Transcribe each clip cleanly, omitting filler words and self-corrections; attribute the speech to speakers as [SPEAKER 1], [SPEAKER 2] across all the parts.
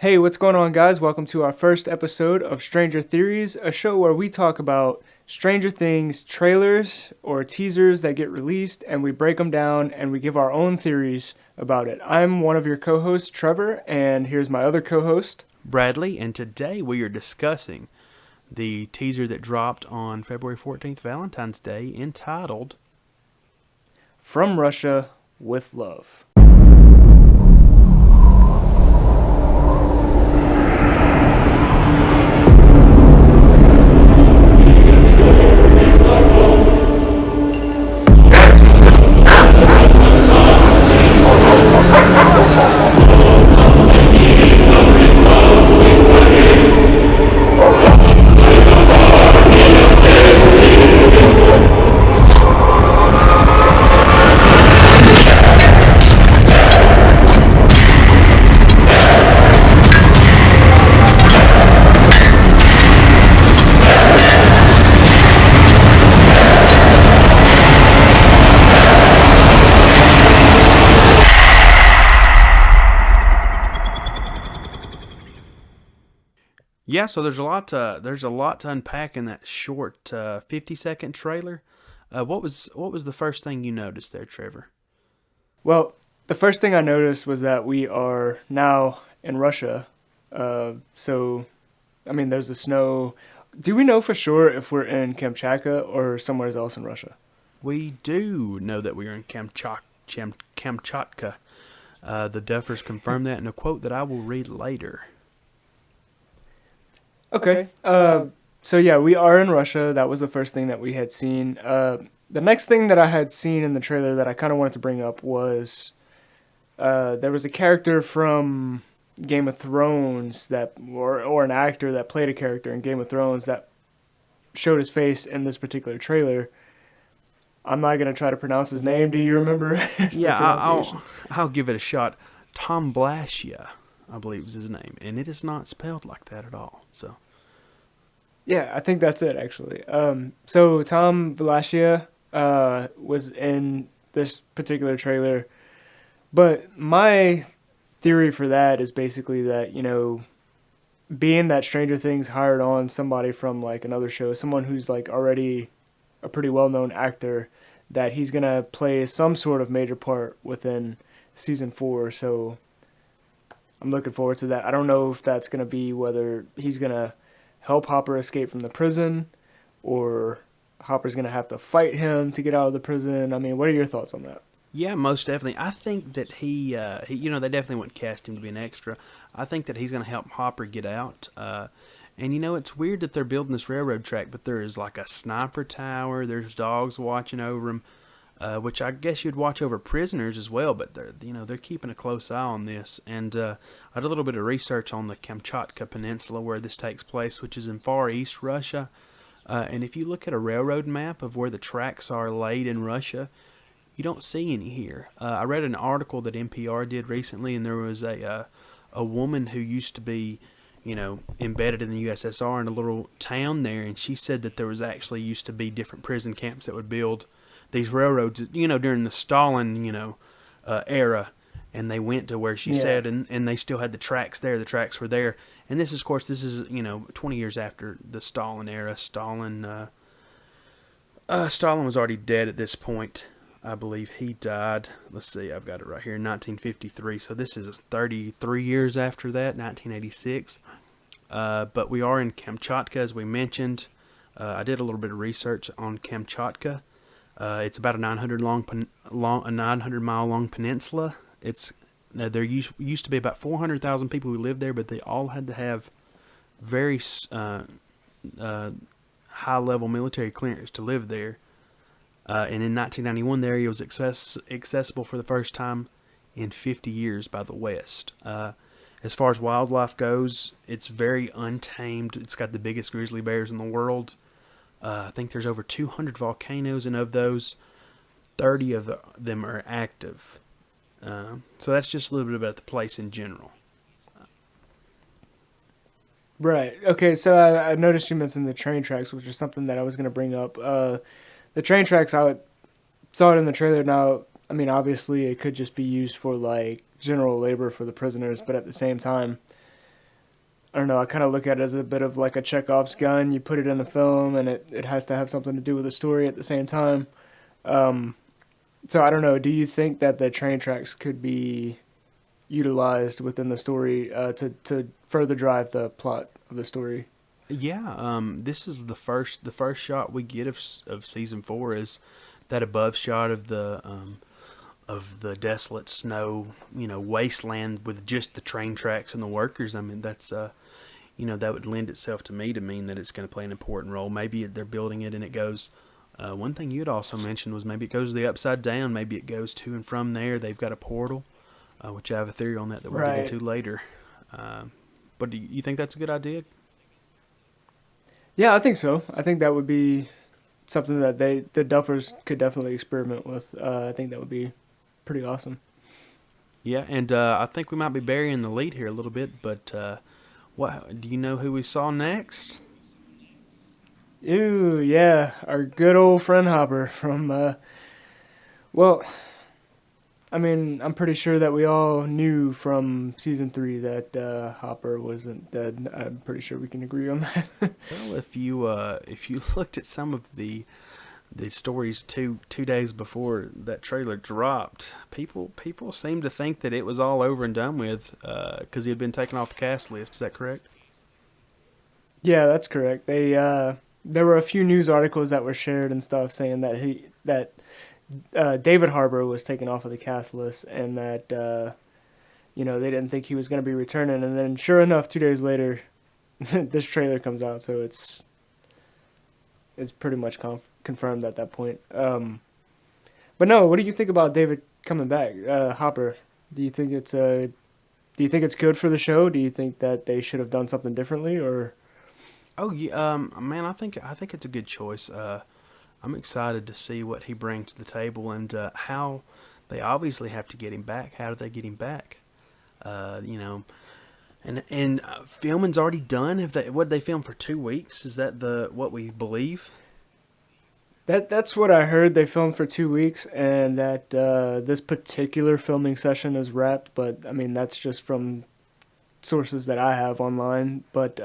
[SPEAKER 1] Hey, what's going on, guys? Welcome to our first episode of Stranger Theories, a show where we talk about Stranger Things trailers or teasers that get released, and we break them down and we give our own theories about it. I'm one of your co hosts, Trevor, and here's my other co host,
[SPEAKER 2] Bradley, and today we are discussing the teaser that dropped on February 14th, Valentine's Day, entitled
[SPEAKER 1] From Russia with Love.
[SPEAKER 2] Yeah, so there's a lot to unpack in that short 50-second trailer. What was the first thing you noticed there, Trevor?
[SPEAKER 1] Well, the first thing I noticed was that we are now in Russia. There's the snow. Do we know for sure if we're in Kamchatka or somewhere else in Russia?
[SPEAKER 2] We do know that we are in Kamchatka. The Duffers confirmed that in a quote that I will read later.
[SPEAKER 1] Okay. So yeah, we are in Russia. That was the first thing that we had seen. The next thing that I had seen in the trailer that I kind of wanted to bring up was there was a character from Game of Thrones or an actor that played a character in Game of Thrones that showed his face in this particular trailer. I'm not gonna try to pronounce his name. Do you remember the
[SPEAKER 2] Yeah,
[SPEAKER 1] pronunciation?
[SPEAKER 2] I'll give it a shot. Tom Blaschia, I believe is his name, and it is not spelled like that at all. So
[SPEAKER 1] Yeah, I think that's it actually. So Tom Valasia was in this particular trailer, but my theory for that is basically that being that Stranger Things hired on somebody from like another show, someone who's like already a pretty well known actor, that he's gonna play some sort of major part within season 4. So I'm looking forward to that. I don't know if that's gonna be whether he's gonna help Hopper escape from the prison or Hopper's gonna have to fight him to get out of the prison. I mean, what are your thoughts on that?
[SPEAKER 2] yeah, most definitely. I think that they definitely wouldn't cast him to be an extra. I think that he's going to help Hopper get out. And it's weird that they're building this railroad track, but there is like a sniper tower. There's dogs watching over him, which I guess you'd watch over prisoners as well. But they're keeping a close eye on this. And I did a little bit of research on the Kamchatka Peninsula where this takes place, which is in far east Russia. And if you look at a railroad map of where the tracks are laid in Russia, you don't see any here. I read an article that NPR did recently, and there was a woman who used to be, embedded in the USSR in a little town there, and she said that there was actually used to be different prison camps that would build these railroads, during the Stalin, era, and they went to where she
[SPEAKER 1] Yeah.
[SPEAKER 2] said, and they still had the tracks there. The tracks were there, and this is, of course, 20 years after the Stalin era. Stalin was already dead at this point. I believe he died. Let's see, I've got it right here, in 1953. So this is 33 years after that, 1986. But we are in Kamchatka, as we mentioned. I did a little bit of research on Kamchatka. It's about a 900 mile long peninsula. There used to be about 400,000 people who lived there, but they all had to have very high level military clearance to live there. And in 1991, the area was accessible for the first time in 50 years by the West. As far as wildlife goes, it's very untamed. It's got the biggest grizzly bears in the world. I think there's over 200 volcanoes, and of those, 30 of them are active. So that's just a little bit about the place in general.
[SPEAKER 1] Right. Okay. So I noticed you mentioned the train tracks, which is something that I was going to bring up. The train tracks, saw it in the trailer. Now, I mean, obviously, it could just be used for like general labor for the prisoners, but at the same time, I don't know. I kind of look at it as a bit of like a Chekhov's gun. You put it in a film, and it has to have something to do with the story at the same time. Um, so I don't know. Do you think that the train tracks could be utilized within the story to further drive the plot of the story?
[SPEAKER 2] Yeah, this is the first shot we get of season 4 is that above shot of the desolate snow, wasteland with just the train tracks and the workers. I mean, that's that would lend itself to me to mean that it's going to play an important role. Maybe they're building it and it goes. One thing you had also mentioned was maybe it goes the upside down. Maybe it goes to and from there. They've got a portal, which I have a theory on that we'll get
[SPEAKER 1] Right.
[SPEAKER 2] into later. But do you think that's a good idea?
[SPEAKER 1] Yeah, I think so. I think that would be something that the Duffers could definitely experiment with. I think that would be pretty awesome.
[SPEAKER 2] Yeah, and I think we might be burying the lead here a little bit, but what do you know who we saw next?
[SPEAKER 1] Ooh, yeah, our good old friend Hopper from well, I mean, I'm pretty sure that we all knew from season 3 that Hopper wasn't dead. I'm pretty sure we can agree on that.
[SPEAKER 2] Well, if you looked at some of the stories two days before that trailer dropped, people seemed to think that it was all over and done with because he had been taken off the cast list. Is that correct?
[SPEAKER 1] Yeah, that's correct. They there were a few news articles that were shared and stuff saying that David Harbour was taken off of the cast list, and that they didn't think he was going to be returning. And then, sure enough, 2 days later, this trailer comes out, so it's pretty much confirmed at that point. But no, what do you think about David coming back, Hopper? Do you think it's good for the show? Do you think that they should have done something differently, or?
[SPEAKER 2] Oh yeah, man, I think it's a good choice. I'm excited to see what he brings to the table and how they obviously have to get him back. How do they get him back? Uh, you know, and filming's already done. Have they? What did they film for 2 weeks? Is that the what we believe?
[SPEAKER 1] That's what I heard. They filmed for 2 weeks, and that this particular filming session is wrapped. But I mean, that's just from sources that I have online. But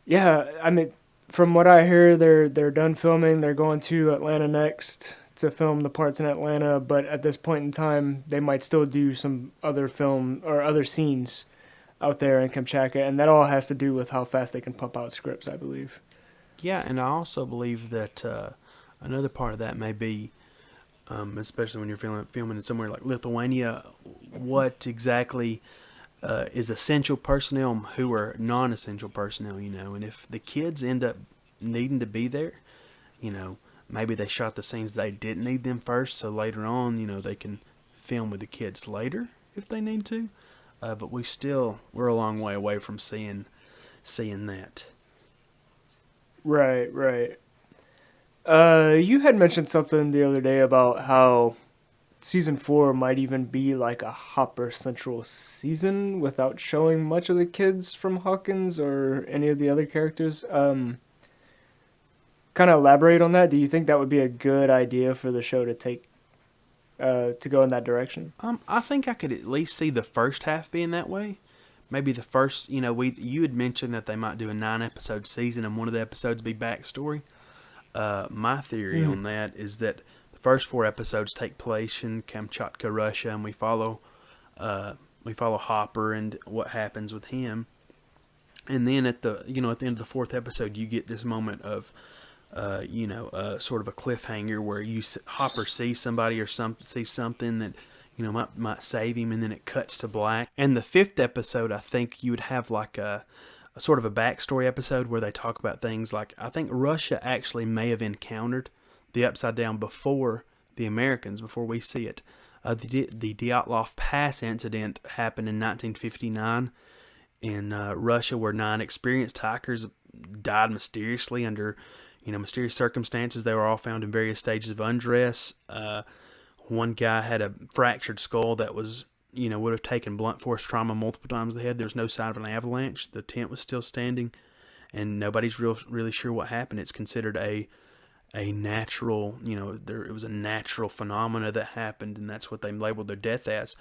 [SPEAKER 1] yeah, I mean, from what I hear, they're done filming. They're going to Atlanta next to film the parts in Atlanta. But at this point in time, they might still do some other film or other scenes out there in Kamchatka, and that all has to do with how fast they can pump out scripts, I believe.
[SPEAKER 2] Yeah, and I also believe that another part of that may be, especially when you're filming in somewhere like Lithuania, what exactly is essential personnel and who are non-essential personnel, and if the kids end up needing to be there, you know, maybe they shot the scenes they didn't need them first, so later on, they can film with the kids later if they need to. But we're a long way away from seeing that.
[SPEAKER 1] Right, right. You had mentioned something the other day about how season 4 might even be like a Hopper Central season without showing much of the kids from Hawkins or any of the other characters. Kind of elaborate on that. Do you think that would be a good idea for the show to take to go in that direction?
[SPEAKER 2] I think I could at least see the first half being that way. Maybe the first, you had mentioned that they might do a 9 episode season and one of the episodes be backstory. My theory
[SPEAKER 1] Mm.
[SPEAKER 2] on that is that the first 4 episodes take place in Kamchatka, Russia, and we follow Hopper and what happens with him. And then at the end of the fourth episode, you get this moment of sort of a cliffhanger where Hopper sees somebody or sees something that might save him, and then it cuts to black. And the fifth episode, I think you would have like a sort of a backstory episode where they talk about things like I think Russia actually may have encountered the Upside Down before the Americans, before we see it. The Dyatlov Pass incident happened in 1959 in Russia, where 9 experienced hikers died mysteriously under mysterious circumstances. They were all found in various stages of undress. One guy had a fractured skull that would have taken blunt force trauma multiple times to the head. There was no sign of an avalanche. The tent was still standing, and nobody's really sure what happened. It's considered a natural, it was a natural phenomena that happened, and that's what they labeled their death as.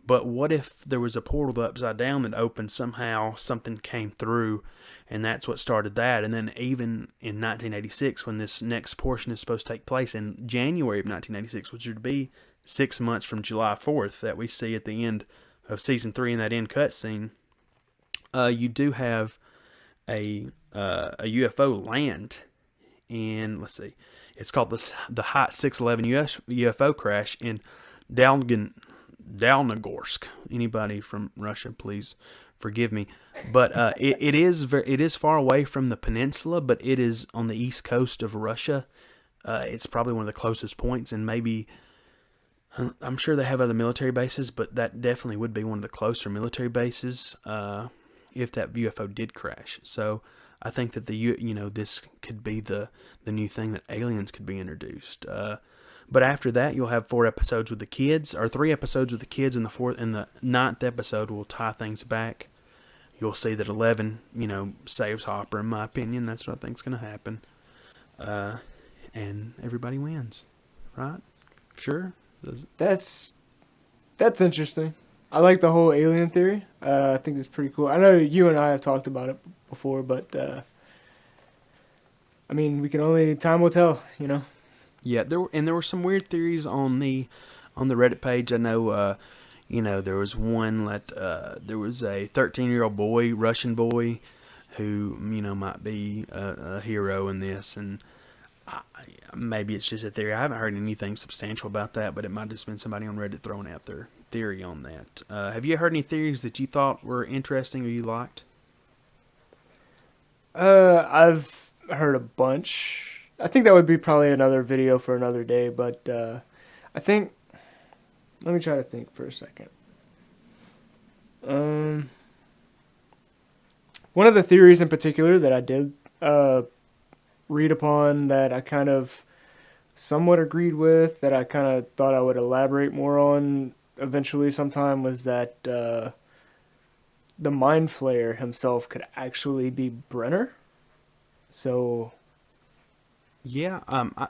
[SPEAKER 2] But what if there was a portal upside down that opened somehow, something came through, and that's what started that. And then even in 1986, when this next portion is supposed to take place in January of 1986, which would be 6 months from July 4th, that we see at the end of season 3 in that end cutscene, you do have a UFO land, and let's see, it's called the Hot 611 UFO crash in Dalnogorsk. Anybody from Russia, please forgive me, but it is far away from the peninsula, but it is on the east coast of Russia. It's probably one of the closest points, and maybe I'm sure they have other military bases, but that definitely would be one of the closer military bases if that UFO did crash. So I think that this could be the new thing, that aliens could be introduced. But after that, you'll have 4 episodes with the kids, or 3 episodes with the kids, and the 9th episode will tie things back. You'll see that 11, saves Hopper. In my opinion, that's what I think's going to happen, and everybody wins, right? Sure.
[SPEAKER 1] That's interesting. I like the whole alien theory. I think it's pretty cool. I know you and I have talked about it before, but I mean, time will tell,
[SPEAKER 2] Yeah, there were some weird theories on the Reddit page. I know, there was one that there was a 13-year-old boy, Russian boy, who might be a hero in this, and maybe it's just a theory. I haven't heard anything substantial about that, but it might have just been somebody on Reddit throwing out their theory on that. Have you heard any theories that you thought were interesting or you liked?
[SPEAKER 1] I've heard a bunch. I think that would be probably another video for another day, but I think, let me try to think for a second. One of the theories in particular that I did read upon, that I kind of somewhat agreed with, that I kind of thought I would elaborate more on eventually sometime, was that the Mind Flayer himself could actually be Brenner. So
[SPEAKER 2] yeah,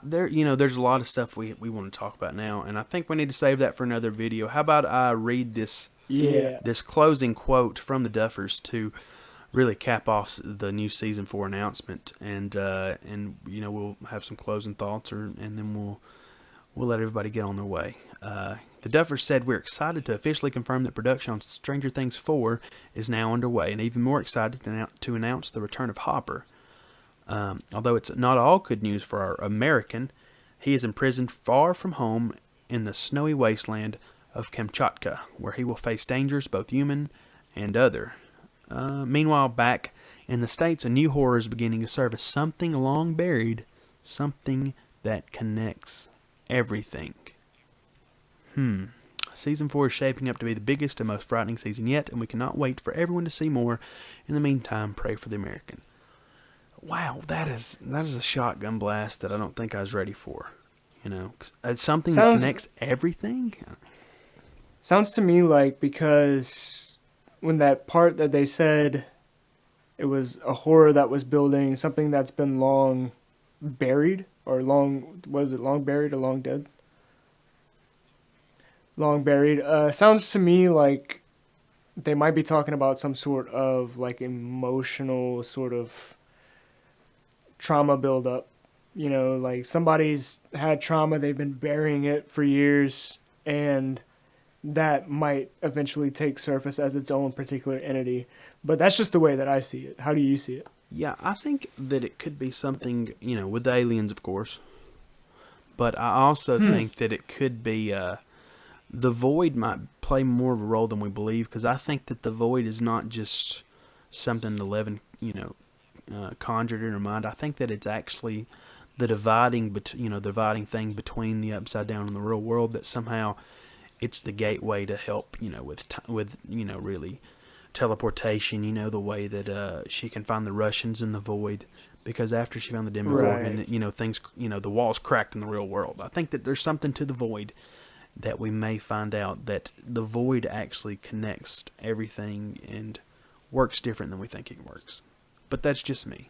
[SPEAKER 2] there's a lot of stuff we want to talk about now, and I think we need to save that for another video. How about I read this closing quote from the Duffers to really cap off the new season 4 announcement, and we'll have some closing thoughts, and then we'll let everybody get on their way. The Duffers said, "We're excited to officially confirm that production on Stranger Things 4 is now underway, and even more excited to announce the return of Hopper. Although it's not all good news for our American, he is imprisoned far from home in the snowy wasteland of Kamchatka, where he will face dangers both human and other. Meanwhile, back in the States, a new horror is beginning to surface, something long buried, something that connects everything." Season 4 is shaping up to be the biggest and most frightening season yet, and we cannot wait for everyone to see more. In the meantime, pray for the American. Wow, that is a shotgun blast that I don't think I was ready for. It's something that connects everything.
[SPEAKER 1] Sounds to me like, because when that part that they said it was a horror that was building something that's been long buried, or long buried or long dead? Long buried. Sounds to me like they might be talking about some sort of like emotional sort of trauma buildup. Like somebody's had trauma, they've been burying it for years, and that might eventually take surface as its own particular entity. But that's just the way that I see it. How do you see it?
[SPEAKER 2] Yeah, I think that it could be something, with the aliens, of course. But I also think that it could be the Void might play more of a role than we believe, because I think that the Void is not just something Eleven, conjured in her mind. I think that it's actually the dividing thing between the upside down and the real world, that somehow it's the gateway to help, with really teleportation, the way that she can find the Russians in the Void, because after she found the Demogorgon, things, the walls cracked in the real world. I think that there's something to the Void that we may find out, that the Void actually connects everything and works different than we think it works. But that's just me.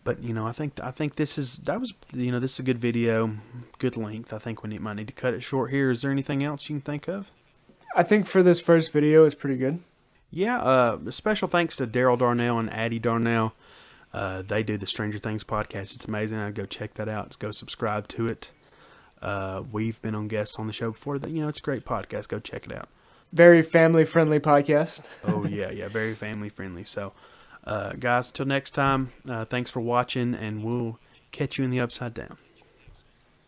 [SPEAKER 2] But I think this is a good video, good length. I think we might need to cut it short here. Is there anything else you can think of?
[SPEAKER 1] I think for this first video, it's pretty good.
[SPEAKER 2] Yeah, special thanks to Daryl Darnell and Addie Darnell. They do the Stranger Things podcast. It's amazing. I'd go check that out. Go subscribe to it. We've been on guests on the show before. That it's a great podcast. Go check it out.
[SPEAKER 1] Very family-friendly podcast.
[SPEAKER 2] Oh yeah, very family friendly. So, guys, until next time, thanks for watching, and we'll catch you in the Upside Down.